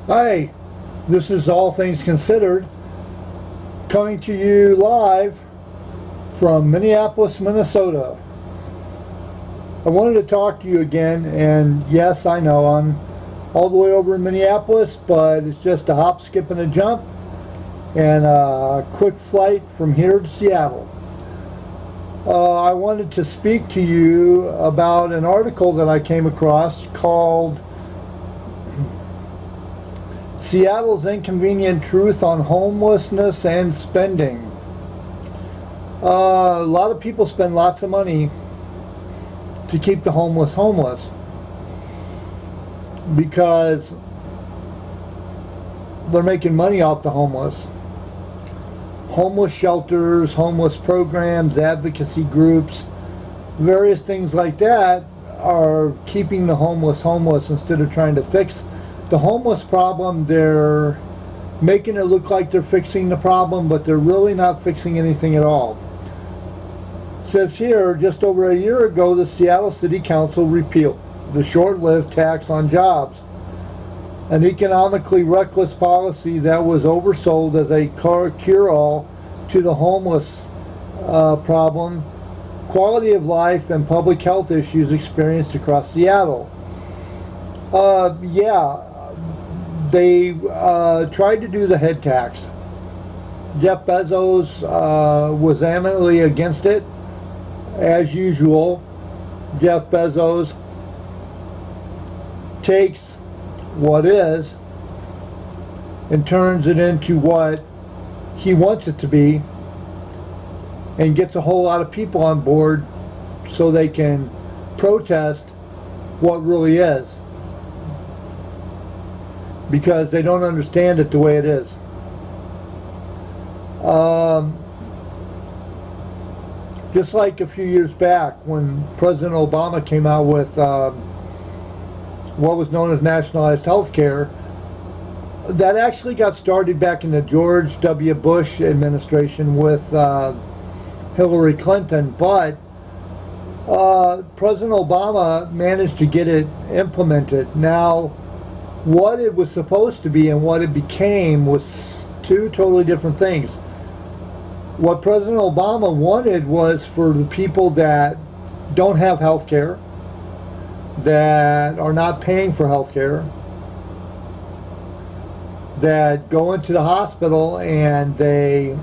Hi, this is All Things Considered, coming to you live from Minneapolis, Minnesota. I wanted to talk to you again, and yes, I know I'm all the way over in Minneapolis, but it's just a hop, skip, and a jump, and a quick flight from here to Seattle. I wanted to speak to you about an article that I came across called Seattle's Inconvenient Truth on Homelessness and Spending. A lot of people spend lots of money to keep the homeless because they're making money off the homeless. Homeless shelters, homeless programs, advocacy groups, various things like that are keeping the homeless instead of trying to fix the homeless problem. They're making it look like they're fixing the problem, but they're really not fixing anything at all. It says here, just over a year ago, the Seattle City Council repealed the short-lived tax on jobs, an economically reckless policy that was oversold as a cure-all to the homeless problem, quality of life, and public health issues experienced across Seattle. They tried to do the head tax. Jeff Bezos was vehemently against it. As usual, Jeff Bezos takes what is and turns it into what he wants it to be, and gets a whole lot of people on board so they can protest what really is, because they don't understand it the way it is. Just like a few years back when President Obama came out with what was known as nationalized health care, that actually got started back in the George W. Bush administration with Hillary Clinton, but President Obama managed to get it implemented. Now, what it was supposed to be and what it became was two totally different things. What President Obama wanted was for the people that don't have health care, that are not paying for health care, that go into the hospital and they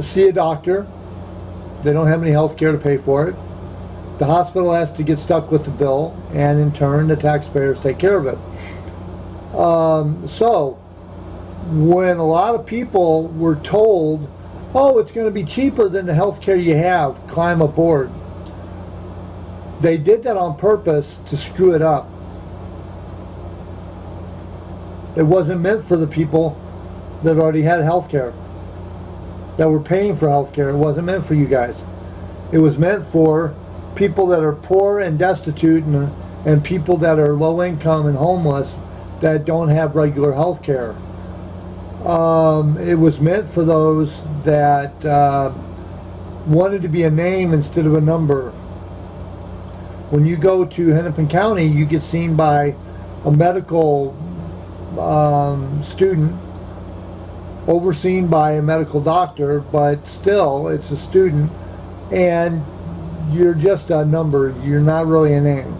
see a doctor, they don't have any health care to pay for it, the hospital has to get stuck with the bill, and in turn the taxpayers take care of it. So when a lot of people were told, oh, it's going to be cheaper than the health care you have, climb aboard, they did that on purpose to screw it up. It wasn't meant for the people that already had health care, that were paying for health care. It wasn't meant for you guys. It was meant for people that are poor and destitute, and people that are low income and homeless that don't have regular health care. It was meant for those that wanted to be a name instead of a number. When you go to Hennepin County, you get seen by a medical student, overseen by a medical doctor, but still it's a student, and you're just a number. You're not really a name.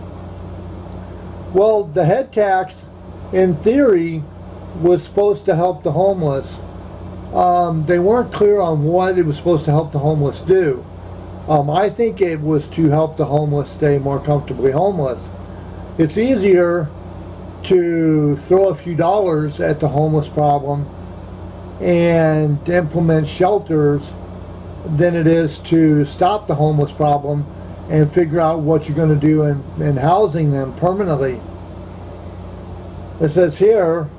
Well, the head tax, in theory, was supposed to help the homeless. They weren't clear on what it was supposed to help the homeless do. I think it was to help the homeless stay more comfortably homeless. It's easier to throw a few dollars at the homeless problem and implement shelters than it is to stop the homeless problem and figure out what you're going to do in housing them permanently. It says here,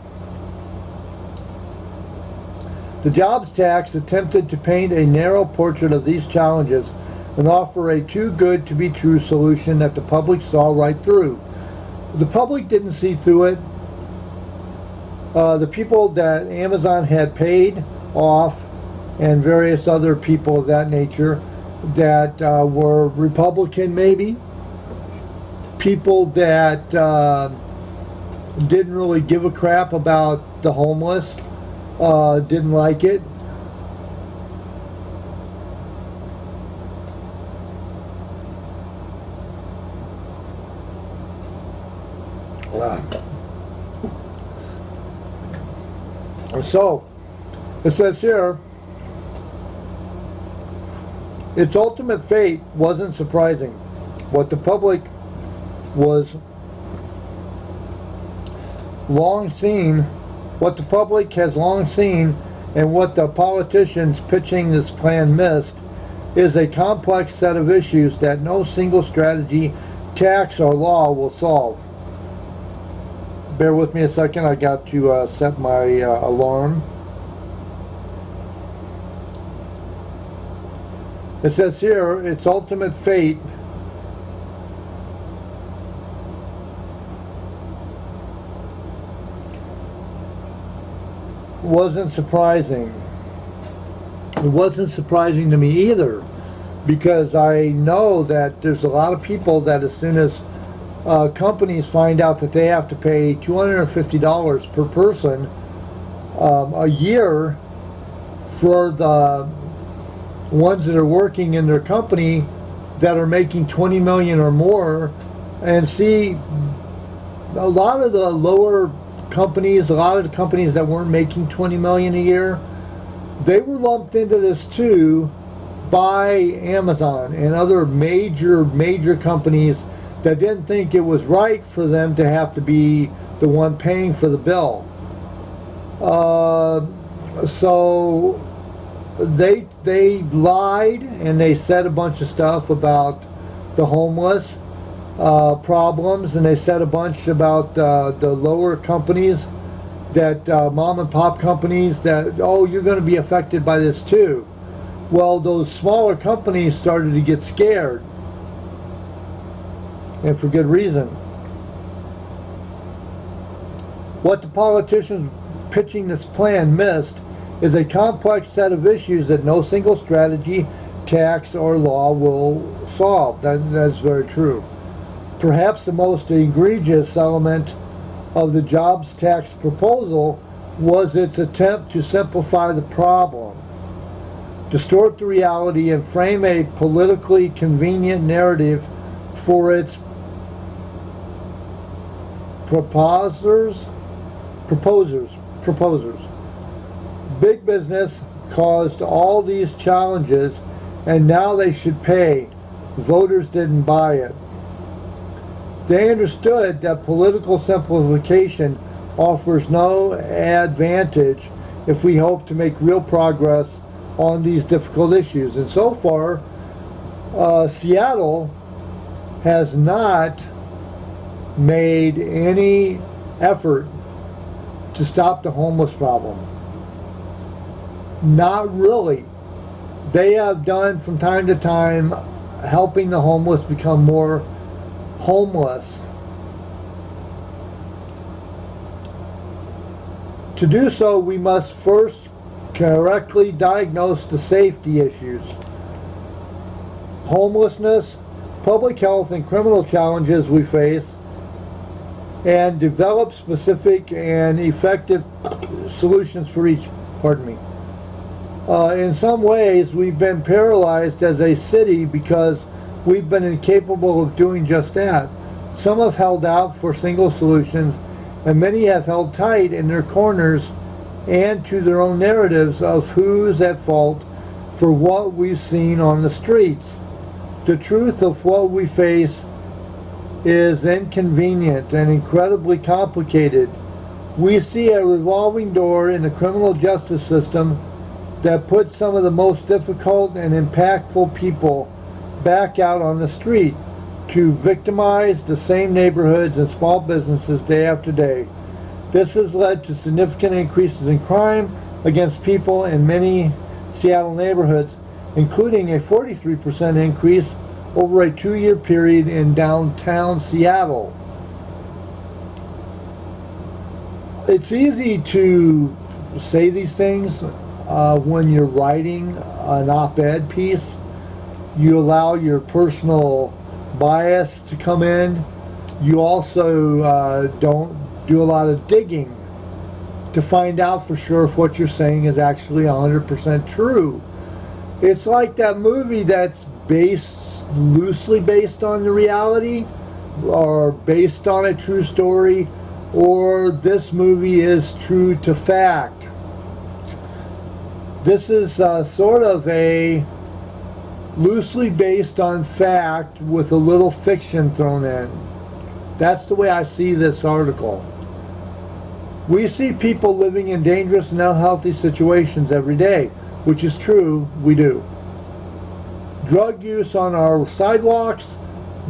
the jobs tax attempted to paint a narrow portrait of these challenges and offer a too good to be true solution that the public saw right through. The public didn't see through it. The people that Amazon had paid off, and various other people of that nature that were Republican, maybe, people that didn't really give a crap about the homeless, didn't like it. So, it says here, its ultimate fate wasn't surprising. What the public was long seen, what the public has long seen, and what the politicians pitching this plan missed, is a complex set of issues that no single strategy, tax, or law will solve. Bear with me a second, I got to set my alarm. It says here, its ultimate fate wasn't surprising. It wasn't surprising to me either, because I know that there's a lot of people that as soon as companies find out that they have to pay $250 per person a year for the ones that are working in their company that are making 20 million or more, and see a lot of the lower companies, a lot of the companies that weren't making 20 million a year, they were lumped into this too by Amazon and other major companies that didn't think it was right for them to have to be the one paying for the bill. So they lied, and they said a bunch of stuff about the homeless problems, and they said a bunch about the lower companies, that mom and pop companies, that, oh, you're going to be affected by this too. Well, those smaller companies started to get scared, and for good reason. What the politicians pitching this plan missed is a complex set of issues that no single strategy, tax, or law will solve. That's very true. Perhaps the most egregious element of the jobs tax proposal was its attempt to simplify the problem, distort the reality, and frame a politically convenient narrative for its proposers. Big business caused all these challenges, and now they should pay. Voters didn't buy it. They understood that political simplification offers no advantage if we hope to make real progress on these difficult issues. And so far, Seattle has not made any effort to stop the homeless problem. Not really. They have done from time to time helping the homeless become more homeless. To do so, we must first correctly diagnose the safety issues. Homelessness, public health, and criminal challenges we face, and develop specific and effective solutions for each. Pardon me. In some ways, we've been paralyzed as a city because we've been incapable of doing just that. Some have held out for single solutions, and many have held tight in their corners and to their own narratives of who's at fault for what we've seen on the streets. The truth of what we face is inconvenient and incredibly complicated. We see a revolving door in the criminal justice system that puts some of the most difficult and impactful people back out on the street to victimize the same neighborhoods and small businesses day after day. This has led to significant increases in crime against people in many Seattle neighborhoods, including a 43% increase over a 2-year period in downtown Seattle. It's easy to say these things when you're writing an op-ed piece. You allow your personal bias to come in. You also don't do a lot of digging to find out for sure if what you're saying is actually 100% true. It's like that movie that's loosely based on the reality, or based on a true story, or this movie is true to fact. This is sort of a loosely based on fact with a little fiction thrown in. That's the way I see this article. We see people living in dangerous and unhealthy situations every day, which is true, we do. Drug use on our sidewalks,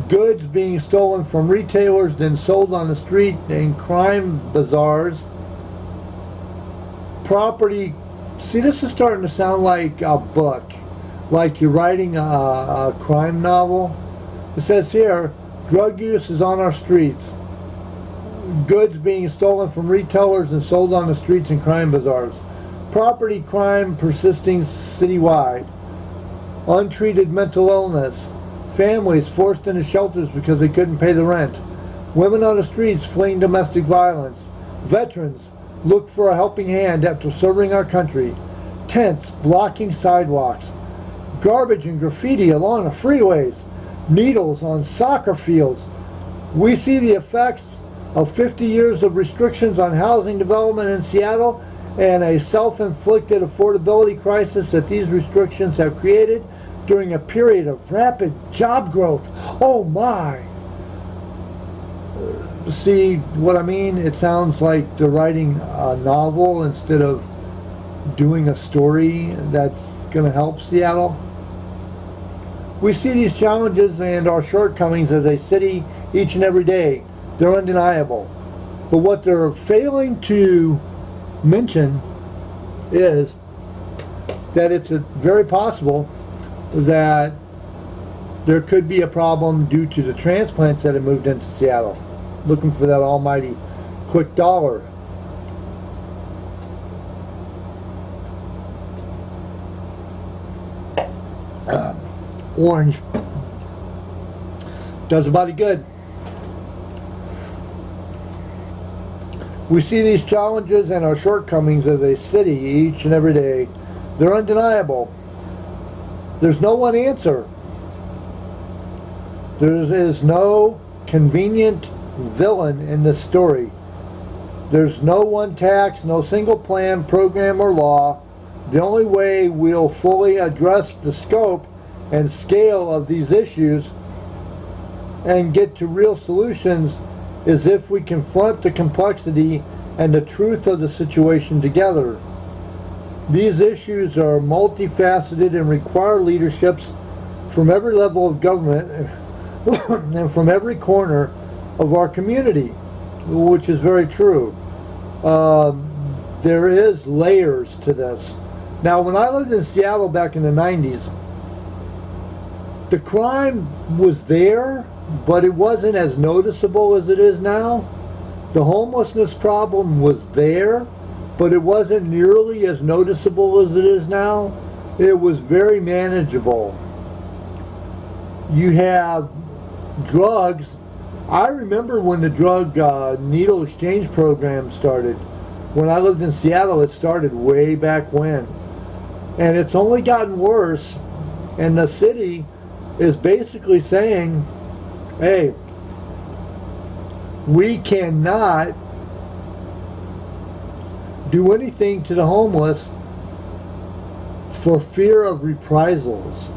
goods being stolen from retailers, then sold on the street in crime bazaars, property. See, this is starting to sound like a book, like you're writing a crime novel. It says here, drug use is on our streets. Goods being stolen from retailers and sold on the streets and crime bazaars. Property crime persisting citywide. Untreated mental illness. Families forced into shelters because they couldn't pay the rent. Women on the streets fleeing domestic violence. Veterans look for a helping hand after serving our country. Tents blocking sidewalks. Garbage and graffiti along the freeways. Needles on soccer fields. We see the effects of 50 years of restrictions on housing development in Seattle and a self-inflicted affordability crisis that these restrictions have created during a period of rapid job growth. Oh my! See what I mean? It sounds like they're writing a novel instead of doing a story that's going to help Seattle. We see these challenges and our shortcomings as a city each and every day. They're undeniable. But what they're failing to mention is that it's very possible that there could be a problem due to the transplants that have moved into Seattle, looking for that almighty quick dollar. Orange does a body good. We see these challenges and our shortcomings as a city each and every day. They're undeniable. There's no one answer. There is no convenient villain in this story. There's no one tax, no single plan, program, or law. The only way we'll fully address the scope and scale of these issues and get to real solutions is if we confront the complexity and the truth of the situation together. These issues are multifaceted and require leaderships from every level of government and from every corner of our community, which is very true. There is layers to this. Now, when I lived in Seattle back in the 90s, the crime was there, but it wasn't as noticeable as it is now. The homelessness problem was there, but it wasn't nearly as noticeable as it is now. It was very manageable. You have drugs. I remember when the drug needle exchange program started. When I lived in Seattle, it started way back when. And it's only gotten worse, and the city is basically saying, hey, we cannot do anything to the homeless for fear of reprisals.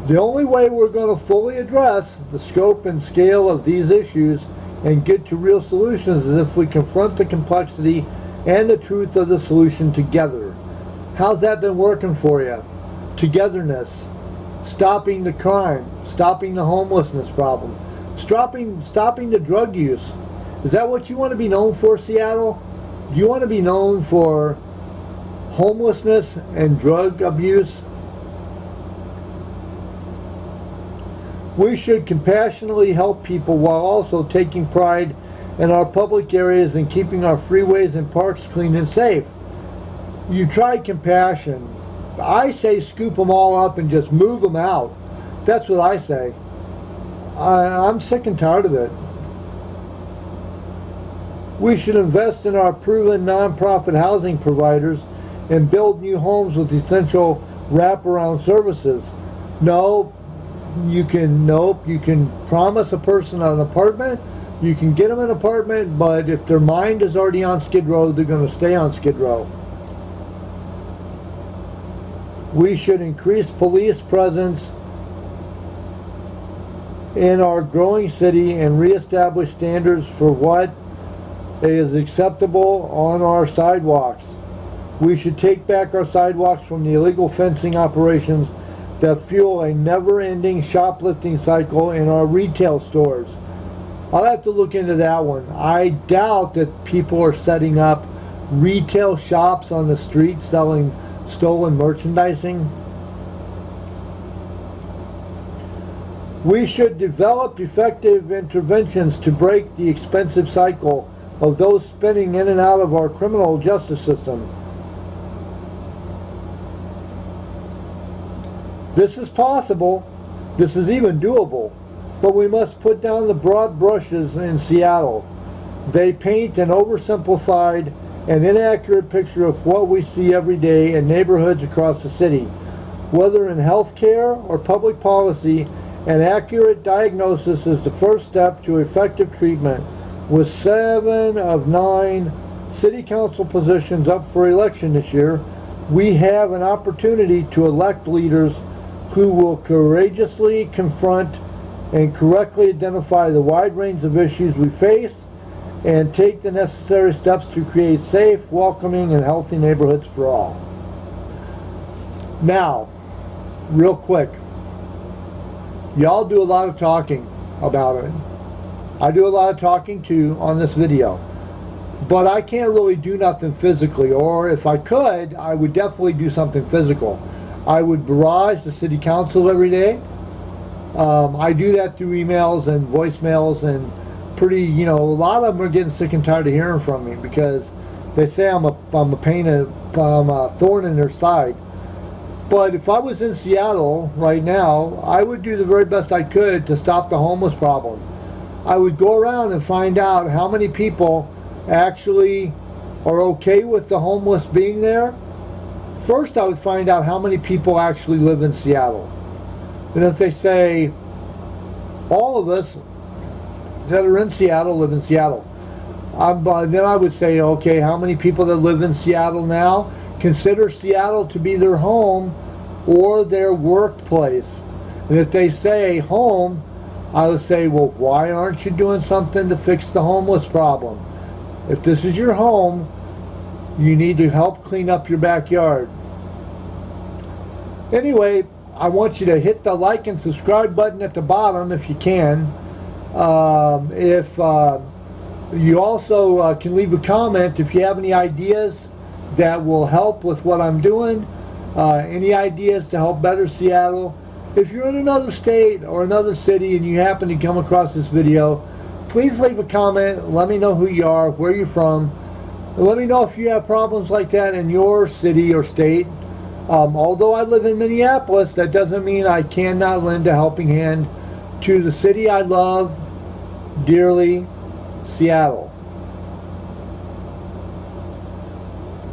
The only way we're going to fully address the scope and scale of these issues and get to real solutions is if we confront the complexity and the truth of the solution together. How's that been working for you? Togetherness, stopping the crime, stopping the homelessness problem, stopping the drug use. Is that what you want to be known for, Seattle? Do you want to be known for homelessness and drug abuse? We should compassionately help people while also taking pride in our public areas and keeping our freeways and parks clean and safe. You tried compassion. I say scoop them all up and just move them out. That's what I say. I'm sick and tired of it. We should invest in our proven nonprofit housing providers and build new homes with essential wraparound services. Nope, you can promise a person an apartment, you can get them an apartment, but if their mind is already on Skid Row, they're going to stay on Skid Row. We should increase police presence in our growing city and reestablish standards for what is acceptable on our sidewalks. We should take back our sidewalks from the illegal fencing operations that fuel a never-ending shoplifting cycle in our retail stores. I'll have to look into that one. I doubt that people are setting up retail shops on the street selling stolen merchandising. We should develop effective interventions to break the expensive cycle of those spinning in and out of our criminal justice system. This is possible. This is even doable. But we must put down the broad brushes in Seattle. They paint an oversimplified and inaccurate picture of what we see every day in neighborhoods across the city. Whether in healthcare or public policy, an accurate diagnosis is the first step to effective treatment. With 7 of 9 city council positions up for election this year, we have an opportunity to elect leaders who will courageously confront and correctly identify the wide range of issues we face and take the necessary steps to create safe, welcoming, and healthy neighborhoods for all. Now, real quick, y'all do a lot of talking about it. I do a lot of talking too on this video, but I can't really do nothing physically, or if I could, I would definitely do something physical. I would barrage the city council every day. I do that through emails and voicemails, and a lot of them are getting sick and tired of hearing from me because they say I'm a thorn in their side. But if I was in Seattle right now, I would do the very best I could to stop the homeless problem. I would go around and find out how many people actually are okay with the homeless being there. First, I would find out how many people actually live in Seattle. And if they say all of us that are in Seattle live in Seattle, then I would say, okay, how many people that live in Seattle now consider Seattle to be their home or their workplace? And if they say home, I would say, well, why aren't you doing something to fix the homeless problem? If this is your home, you need to help clean up your backyard. Anyway, I want you to hit the like and subscribe button at the bottom if you can. If you also can leave a comment if you have any ideas that will help with what I'm doing, any ideas to help better Seattle. If you're in another state or another city and you happen to come across this video, please leave a comment. Let me know who you are, where you're from. And let me know if you have problems like that in your city or state. Although I live in Minneapolis, that doesn't mean I cannot lend a helping hand to the city I love dearly, Seattle.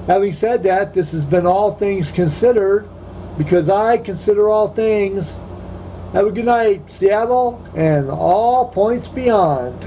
Having said that, this has been All Things Considered, because I consider all things. Have a good night, Seattle, and all points beyond.